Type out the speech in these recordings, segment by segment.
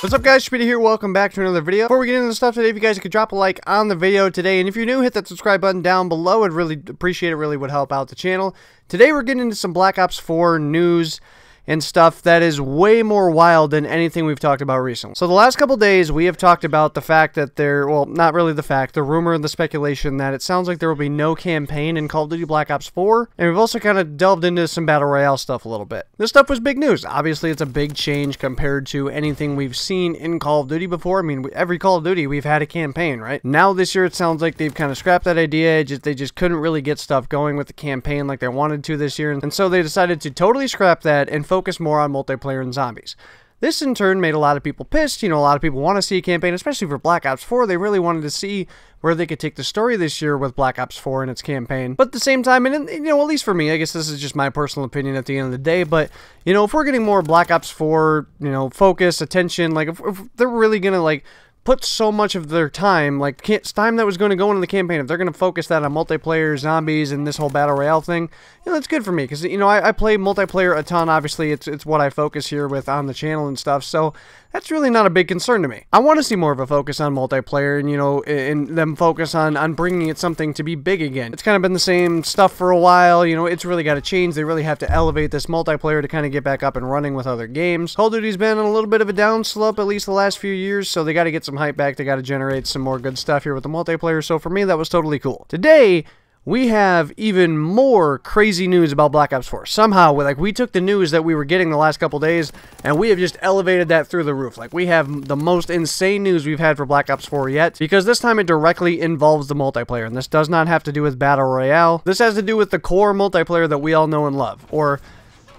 What's up guys, Speedy here, welcome back to another video. Before we get into the stuff today, if you guys could drop a like on the video today, and if you're new, hit that subscribe button down below. I'd really appreciate it, really would help out the channel. Today we're getting into some Black Ops 4 news and stuff that is way more wild than anything we've talked about recently. So the last couple days we have talked about the fact that well, not really the fact, the rumor and the speculation that it sounds like there will be no campaign in Call of Duty Black Ops 4, and we've also kind of delved into some Battle Royale stuff a little bit. This stuff was big news. Obviously it's a big change compared to anything we've seen in Call of Duty before. I mean, every Call of Duty we've had a campaign, right? Now this year it sounds like they've kind of scrapped that idea. They just couldn't really get stuff going with the campaign like they wanted to this year, and so they decided to totally scrap that and focus more on multiplayer and zombies. This in turn made a lot of people pissed. You know, a lot of people want to see a campaign, especially for Black Ops 4. They really wanted to see where they could take the story this year with Black Ops 4 and its campaign. But at the same time, and you know, at least for me, I guess this is just my personal opinion at the end of the day, but you know, if we're getting more Black Ops 4, you know, focus, attention, like if they're really gonna like put so much of their time, like time that was going to go into the campaign, if they're going to focus that on multiplayer, zombies, and this whole Battle Royale thing, you know, that's good for me, because, you know, I play multiplayer a ton. Obviously, it's what I focus here with on the channel and stuff, so that's really not a big concern to me. I want to see more of a focus on multiplayer, and, you know, and them focus on bringing it something to be big again. It's kind of been the same stuff for a while, you know, it's really got to change. They really have to elevate this multiplayer to kind of get back up and running with other games. Call of Duty's been on a little bit of a down slope, at least the last few years, so they got to get some hype back. They got to generate some more good stuff here with the multiplayer, so for me, that was totally cool. Today, we have even more crazy news about Black Ops 4. Somehow, we took the news that we were getting the last couple days, and we have just elevated that through the roof. Like, we have the most insane news we've had for Black Ops 4 yet, because this time it directly involves the multiplayer, and this does not have to do with Battle Royale. This has to do with the core multiplayer that we all know and love, or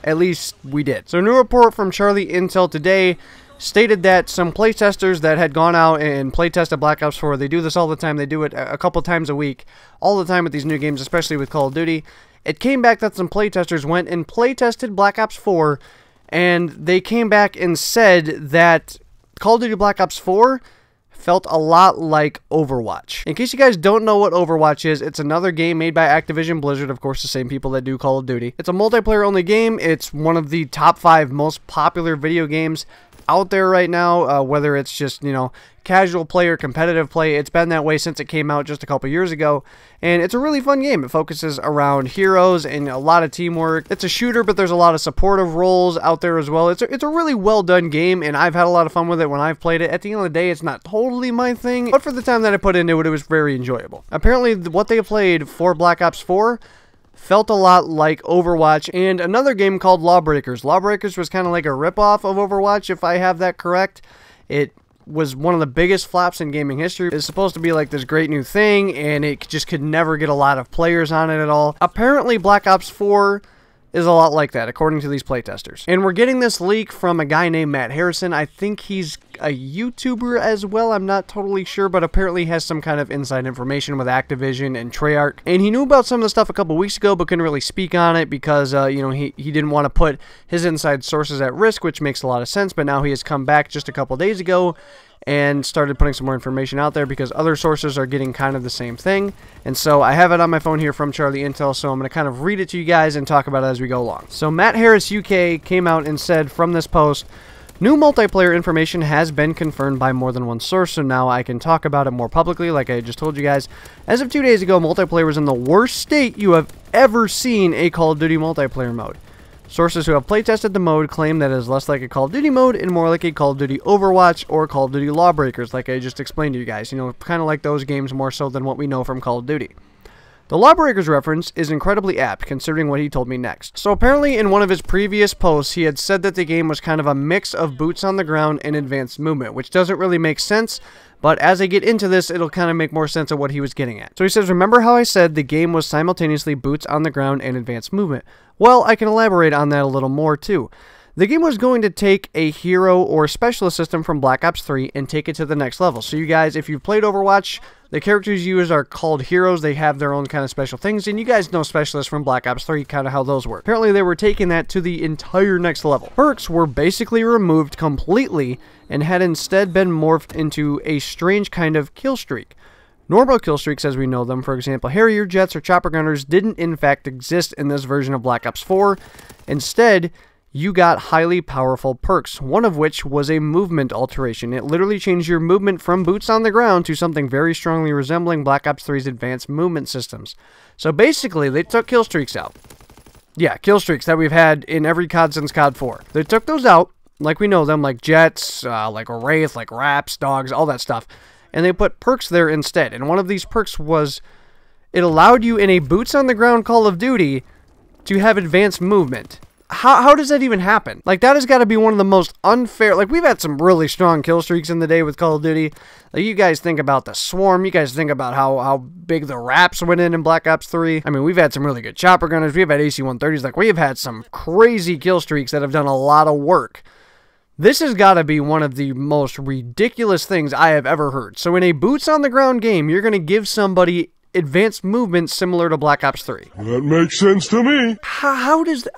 at least we did. So a new report from Charlie Intel today stated that some playtesters that had gone out and playtested Black Ops 4, they do this all the time, they do it a couple times a week, all the time with these new games, especially with Call of Duty. It came back that some playtesters went and playtested Black Ops 4, and they came back and said that Call of Duty Black Ops 4 felt a lot like Overwatch. In case you guys don't know what Overwatch is, it's another game made by Activision Blizzard, of course the same people that do Call of Duty. It's a multiplayer only game. It's one of the top 5 most popular video games out there right now, whether it's just, you know, casual play or competitive play. It's been that way since it came out just a couple years ago, and it's a really fun game. It focuses around heroes and a lot of teamwork. It's a shooter, but there's a lot of supportive roles out there as well. It's a really well done game, and I've had a lot of fun with it when I've played it. At the end of the day, it's not totally my thing, but for the time that I put into it, it was very enjoyable. Apparently, what they played for Black Ops 4 felt a lot like Overwatch and another game called Lawbreakers. Lawbreakers was kind of like a ripoff of Overwatch, if I have that correct. It was one of the biggest flops in gaming history. It's supposed to be like this great new thing, and it just could never get a lot of players on it at all. Apparently, Black Ops 4 is a lot like that, according to these playtesters. And we're getting this leak from a guy named Matt Harrison. I think he's a YouTuber as well. I'm not totally sure, but apparently has some kind of inside information with Activision and Treyarch. And he knew about some of the stuff a couple weeks ago, but couldn't really speak on it because, you know, he didn't want to put his inside sources at risk, which makes a lot of sense. But now he has come back just a couple days ago and started putting some more information out there because other sources are getting kind of the same thing. And so I have it on my phone here from Charlie Intel, so I'm going to kind of read it to you guys and talk about it as we go along. So Matt Harris UK came out and said from this post, "New multiplayer information has been confirmed by more than one source, so now I can talk about it more publicly like I just told you guys. As of 2 days ago, multiplayer was in the worst state you have ever seen a Call of Duty multiplayer mode. Sources who have playtested the mode claim that it is less like a Call of Duty mode and more like a Call of Duty Overwatch or Call of Duty Lawbreakers, like I just explained to you guys. You know, kind of like those games more so than what we know from Call of Duty. The Lawbreakers reference is incredibly apt, considering what he told me next." So apparently in one of his previous posts, he had said that the game was kind of a mix of boots on the ground and advanced movement, which doesn't really make sense, but as I get into this, it'll kind of make more sense of what he was getting at. So he says, "Remember how I said the game was simultaneously boots on the ground and advanced movement? Well, I can elaborate on that a little more too. The game was going to take a hero or specialist system from Black Ops 3 and take it to the next level. So you guys, if you've played Overwatch, the characters used are called heroes. They have their own kind of special things, and you guys know specialists from Black Ops 3, kind of how those work. Apparently, they were taking that to the entire next level. Perks were basically removed completely and had instead been morphed into a strange kind of kill streak. Normal kill streaks as we know them, for example, Harrier jets or chopper gunners, didn't in fact exist in this version of Black Ops 4. Instead, you got highly powerful perks, one of which was a movement alteration. It literally changed your movement from boots on the ground to something very strongly resembling Black Ops 3's advanced movement systems. So basically, they took kill streaks out. Yeah, kill streaks that we've had in every COD since COD 4. They took those out, like we know them, like Jets, like Wraith, like Raps, Dogs, all that stuff. And they put perks there instead. And one of these perks was, it allowed you in a boots on the ground Call of Duty to have advanced movement. How does that even happen? Like, that has got to be one of the most unfair... Like, we've had some really strong kill streaks in the day with Call of Duty. Like, you guys think about the Swarm. You guys think about how big the Raps went in Black Ops 3. I mean, we've had some really good chopper gunners. We've had AC-130s. Like, we've had some crazy kill streaks that have done a lot of work. This has got to be one of the most ridiculous things I have ever heard. So, in a boots-on-the-ground game, you're going to give somebody advanced movement similar to Black Ops 3. That makes sense to me. How does that...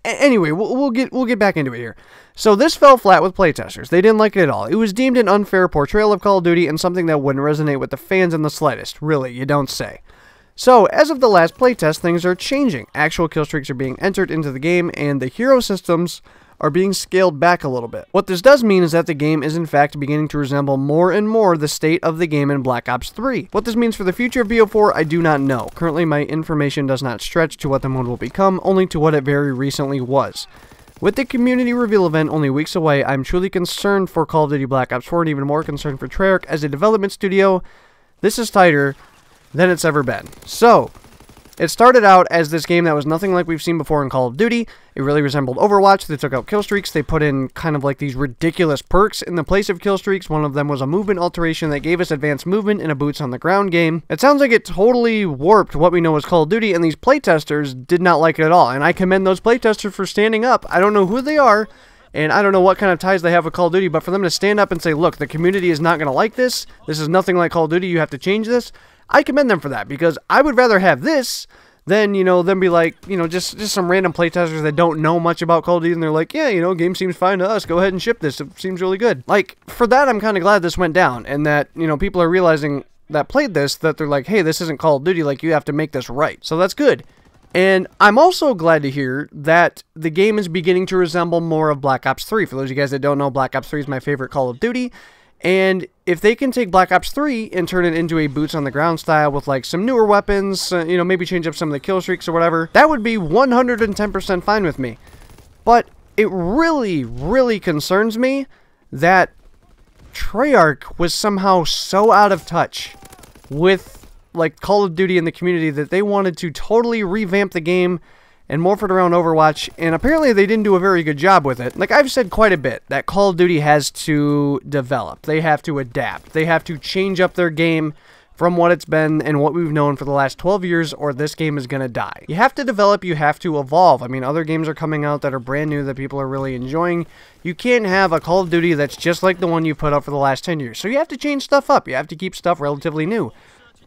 Anyway, we'll get back into it here. So this fell flat with playtesters. They didn't like it at all. It was deemed an unfair portrayal of Call of Duty and something that wouldn't resonate with the fans in the slightest. Really, you don't say. So, as of the last playtest, things are changing. Actual kill streaks are being entered into the game, and the hero systems are being scaled back a little bit. What this does mean is that the game is in fact beginning to resemble more and more the state of the game in Black Ops 3. What this means for the future of BO4, I do not know. Currently, my information does not stretch to what the mode will become, only to what it very recently was. With the community reveal event only weeks away, I'm truly concerned for Call of Duty Black Ops 4 and even more concerned for Treyarch as a development studio. This is tighter than it's ever been. So, it started out as this game that was nothing like we've seen before in Call of Duty. It really resembled Overwatch. They took out kill streaks. They put in kind of like these ridiculous perks in the place of kill streaks. One of them was a movement alteration that gave us advanced movement in a boots on the ground game. It sounds like it totally warped what we know as Call of Duty, and these playtesters did not like it at all. And I commend those playtesters for standing up. I don't know who they are, and I don't know what kind of ties they have with Call of Duty, but for them to stand up and say, look, the community is not going to like this. This is nothing like Call of Duty. You have to change this. I commend them for that, because I would rather have this than, you know, them be like, you know, just some random playtesters that don't know much about Call of Duty, and they're like, yeah, you know, game seems fine to us, go ahead and ship this, it seems really good. Like, for that, I'm kind of glad this went down, and that, you know, people are realizing that played this, that they're like, hey, this isn't Call of Duty, like, you have to make this right. So that's good. And I'm also glad to hear that the game is beginning to resemble more of Black Ops 3. For those of you guys that don't know, Black Ops 3 is my favorite Call of Duty. And if they can take Black Ops 3 and turn it into a boots-on-the-ground style with, like, some newer weapons, you know, maybe change up some of the kill streaks or whatever, that would be 110% fine with me. But it really, really concerns me that Treyarch was somehow so out of touch with, like, Call of Duty and the community that they wanted to totally revamp the game and morph it around Overwatch, and apparently they didn't do a very good job with it. Like, I've said quite a bit, that Call of Duty has to develop. They have to adapt. They have to change up their game from what it's been and what we've known for the last 12 years, or this game is going to die. You have to develop, you have to evolve. I mean, other games are coming out that are brand new that people are really enjoying. You can't have a Call of Duty that's just like the one you put out for the last 10 years. So you have to change stuff up. You have to keep stuff relatively new.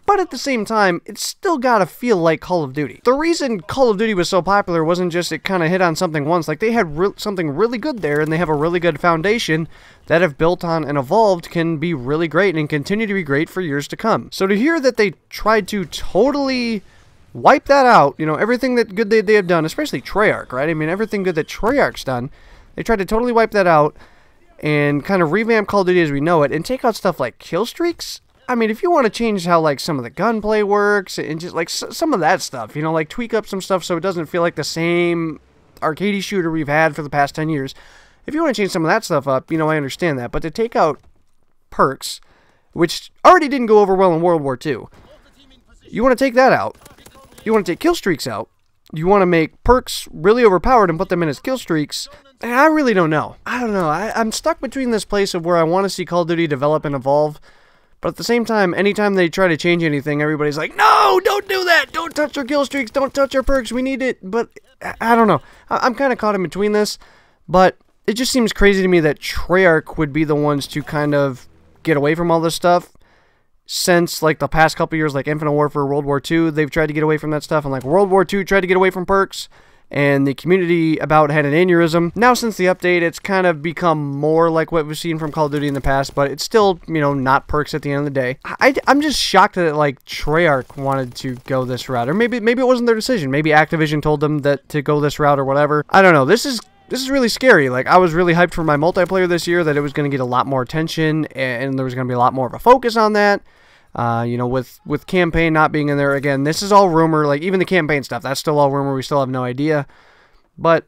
But at the same time, it's still gotta feel like Call of Duty. The reason Call of Duty was so popular wasn't just it kind of hit on something once. Like, they had something really good there, and they have a really good foundation that, if built on and evolved, can be really great and continue to be great for years to come. So to hear that they tried to totally wipe that out, you know, everything that good they have done, especially Treyarch, right? I mean, everything good that Treyarch's done, they tried to totally wipe that out and kind of revamp Call of Duty as we know it and take out stuff like kill streaks. I mean, if you want to change how, like, some of the gunplay works and just, like, some of that stuff, you know, like, tweak up some stuff so it doesn't feel like the same arcadey shooter we've had for the past 10 years. If you want to change some of that stuff up, you know, I understand that. But to take out perks, which already didn't go over well in World War II, you want to take that out. You want to take kill streaks out. You want to make perks really overpowered and put them in as kill streaks. And I really don't know. I don't know. I'm stuck between this place of where I want to see Call of Duty develop and evolve, but at the same time, anytime they try to change anything, everybody's like, no, don't do that. Don't touch our kill streaks. Don't touch our perks. We need it. But I don't know. I'm kind of caught in between this. But it just seems crazy to me that Treyarch would be the ones to kind of get away from all this stuff. Since, like, the past couple years, like Infinite Warfare, World War II, they've tried to get away from that stuff. And, like, World War II tried to get away from perks. And the community about had an aneurysm. Now, since the update, it's kind of become more like what we've seen from Call of Duty in the past, but it's still, you know, not perks at the end of the day. I'm just shocked that, like, Treyarch wanted to go this route. Or maybe it wasn't their decision. Maybe Activision told them that to go this route or whatever. I don't know. This is this is really scary. Like, I was really hyped for my multiplayer this year, that it was going to get a lot more attention, and there was going to be a lot more of a focus on that. You know, with campaign not being in there, again, this is all rumor. Like, even the campaign stuff, that's still all rumor. We still have no idea. But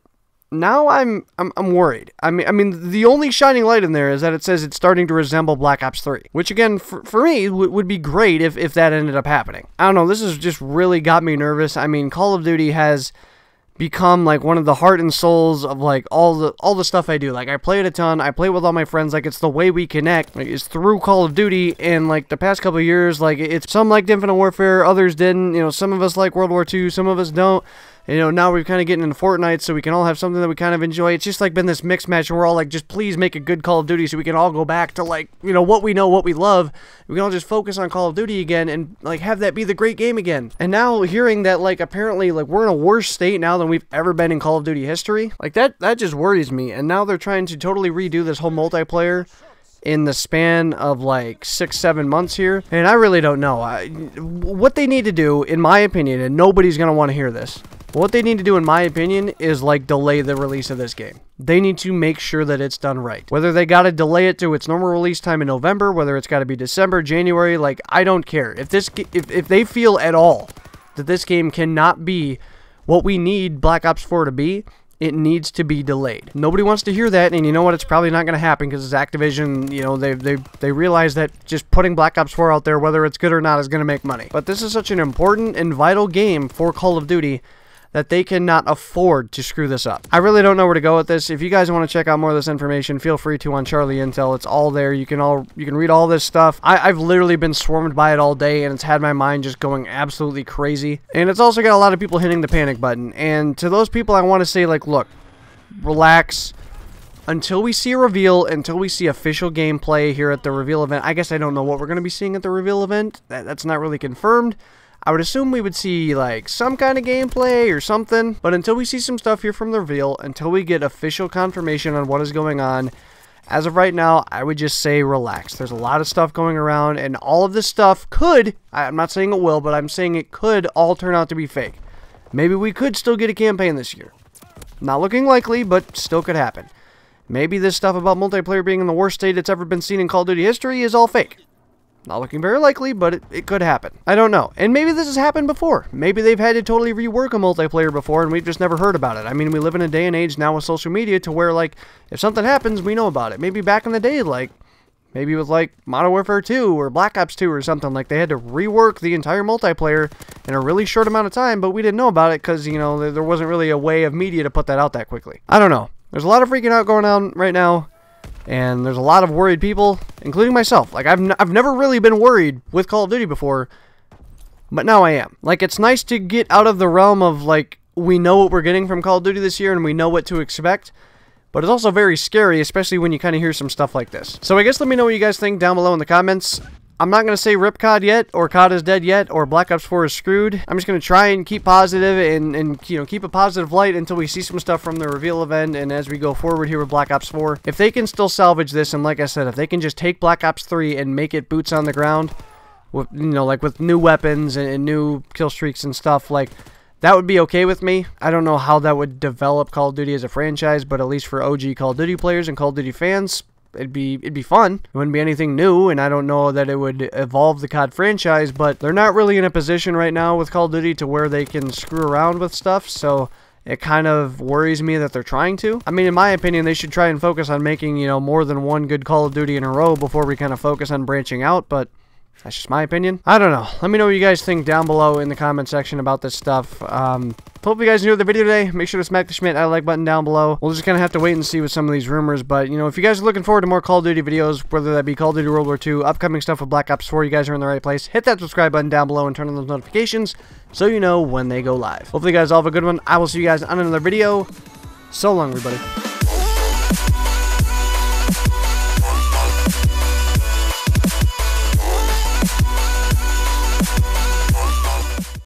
now I'm worried. I mean, the only shining light in there is that it says it's starting to resemble Black Ops 3, which again, for me, would be great if that ended up happening. I don't know. This has just really got me nervous. I mean, Call of Duty has become like one of the heart and souls of like all the stuff I do. Like, I play it a ton. I play with all my friends. Like, it's the way we connect. Like, it's through Call of Duty. And like the past couple of years, like, it's some liked Infinite Warfare, others didn't. You know, some of us like World War II, some of us don't. You know, now we're kind of getting into Fortnite, so we can all have something that we kind of enjoy. It's just like been this mixed match, and we're all like, just please make a good Call of Duty so we can all go back to, like, you know, what we know, what we love. We can all just focus on Call of Duty again and, like, have that be the great game again. And now hearing that, like, apparently, like, we're in a worse state now than we've ever been in Call of Duty history, like, that just worries me. And now they're trying to totally redo this whole multiplayer in the span of like 6-7 months here, and I really don't know. What they need to do, in my opinion, and nobody's gonna want to hear this, what they need to do, in my opinion, is like delay the release of this game. They need to make sure that it's done right. Whether they gotta delay it to its normal release time in November, whether it's gotta be December, January, like, I don't care. If they feel at all that this game cannot be what we need Black Ops 4 to be, it needs to be delayed. Nobody wants to hear that, and you know what? It's probably not going to happen because it's Activision. You know, they realize that just putting Black Ops 4 out there, whether it's good or not, is going to make money. But this is such an important and vital game for Call of Duty that they cannot afford to screw this up. I really don't know where to go with this. If you guys want to check out more of this information, feel free to on Charlie Intel. It's all there. You can read all this stuff. I've literally been swarmed by it all day, and it's had my mind just going absolutely crazy. And it's also got a lot of people hitting the panic button. And to those people, I want to say, like, look, relax. Until we see a reveal, until we see official gameplay here at the reveal event. I guess I don't know what we're going to be seeing at the reveal event. That's not really confirmed. I would assume we would see, like, some kind of gameplay or something. But until we see some stuff here from the reveal, until we get official confirmation on what is going on, as of right now, I would just say relax. There's a lot of stuff going around, and all of this stuff could, I'm not saying it will, but I'm saying it could all turn out to be fake. Maybe we could still get a campaign this year. Not looking likely, but still could happen. Maybe this stuff about multiplayer being in the worst state it's ever been seen in Call of Duty history is all fake. Not looking very likely, but it could happen. I don't know. And maybe this has happened before. Maybe they've had to totally rework a multiplayer before and we've just never heard about it. I mean, we live in a day and age now with social media to where, like, if something happens, we know about it. Maybe back in the day, like, maybe with, like, Modern Warfare 2 or Black Ops 2 or something, like, they had to rework the entire multiplayer in a really short amount of time, but we didn't know about it because, you know, there wasn't really a way of media to put that out that quickly. I don't know. There's a lot of freaking out going on right now. And there's a lot of worried people, including myself. Like, I've never really been worried with Call of Duty before, but now I am. Like, it's nice to get out of the realm of, like, we know what we're getting from Call of Duty this year and we know what to expect, but it's also very scary, especially when you kind of hear some stuff like this. So I guess let me know what you guys think down below in the comments. I'm not going to say rip COD yet, or COD is dead yet, or Black Ops 4 is screwed. I'm just going to try and keep positive and you know, keep a positive light until we see some stuff from the reveal event and as we go forward here with Black Ops 4. If they can still salvage this, and like I said, if they can just take Black Ops 3 and make it boots on the ground, with, you know, like with new weapons and new kill streaks and stuff, like, that would be okay with me. I don't know how that would develop Call of Duty as a franchise, but at least for OG Call of Duty players and Call of Duty fans, it'd be fun. It wouldn't be anything new, and I don't know that it would evolve the COD franchise, but they're not really in a position right now with Call of Duty to where they can screw around with stuff, so it kind of worries me that they're trying to. I mean, in my opinion, they should try and focus on making, you know, more than one good Call of Duty in a row before we kind of focus on branching out, but that's just my opinion. I don't know. Let me know what you guys think down below in the comment section about this stuff. Hope you guys enjoyed the video today. Make sure to smack the Schmidt like button down below. We'll just kind of have to wait and see with some of these rumors. But, you know, if you guys are looking forward to more Call of Duty videos, whether that be Call of Duty World War II, upcoming stuff with Black Ops 4, you guys are in the right place. Hit that subscribe button down below and turn on those notifications so you know when they go live. Hopefully you guys all have a good one. I will see you guys on another video. So long, everybody.